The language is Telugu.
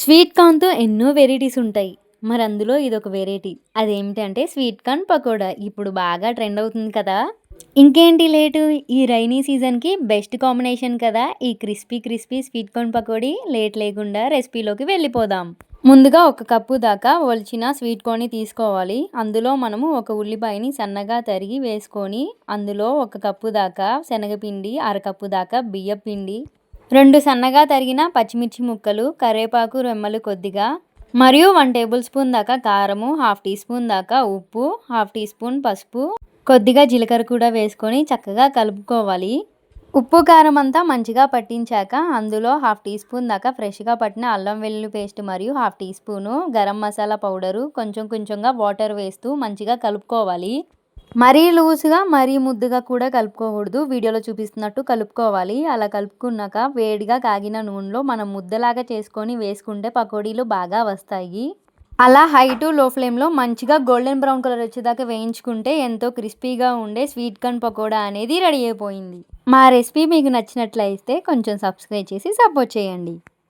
స్వీట్ కార్న్‌తో ఎన్నో వెరైటీస్ ఉంటాయి. మరి అందులో ఇదొక వెరైటీ. అదేమిటంటే స్వీట్ కార్న్ పకోడా. ఇప్పుడు బాగా ట్రెండ్ అవుతుంది కదా! ఇంకేంటి లేటు ఈ రైనీ సీజన్‌కి బెస్ట్ కాంబినేషన్ కదా! ఈ crispy crispy sweet corn pakodi. Late లేకుండా రెసిపీలోకి వెళ్ళిపోదాం. ముందుగా ఒక కప్పు దాకా ఒలిచిన స్వీట్ కార్న్‌ని తీసుకోవాలి. అందులో మనము ఒక ఉల్లిపాయని సన్నగా తరిగి వేసుకొని, అందులో ఒక కప్పు దాకా శనగపిండి, అరకప్పు దాకా బియ్యపిండి, 2 సన్నగా తరిగిన పచ్చిమిర్చి ముక్కలు, కరివేపాకు రెమ్మలు కొద్దిగా, మరియు 1 టేబుల్ స్పూన్ దాకా కారము, హాఫ్ టీ స్పూన్ దాకా ఉప్పు, హాఫ్ టీ స్పూన్ పసుపు, కొద్దిగా జీలకర్ర కూడా వేసుకొని చక్కగా కలుపుకోవాలి. ఉప్పు కారం అంతా మంచిగా పట్టించాక అందులో హాఫ్ టీ స్పూన్ దాకా ఫ్రెష్గా పట్టిన అల్లం వెల్లుల్లి పేస్ట్ మరియు half teaspoon garam masala powder, కొంచెం కొంచెంగా వాటర్ వేస్తూ మంచిగా కలుపుకోవాలి. మరీ లూజ్‌గా, మరీ ముద్దగా కూడా కలుపుకోకూడదు. వీడియోలో చూపిస్తున్నట్టు కలుపుకోవాలి. అలా కలుపుకున్నాక వేడిగా కాగిన నూనెలో మనం ముద్దలాగా చేసుకొని వేసుకుంటే పకోడీలు బాగా వస్తాయి. అలా హై టు లో ఫ్లేమ్‌లో మంచిగా గోల్డెన్ బ్రౌన్ కలర్ వచ్చేదాకా వేయించుకుంటే ఎంతో క్రిస్పీగా ఉండే స్వీట్ కార్న్ పకోడా అనేది రెడీ అయిపోయింది. మా రెసిపీ మీకు నచ్చినట్లయితే కొంచెం సబ్స్క్రైబ్ చేసి సపోర్ట్ చేయండి.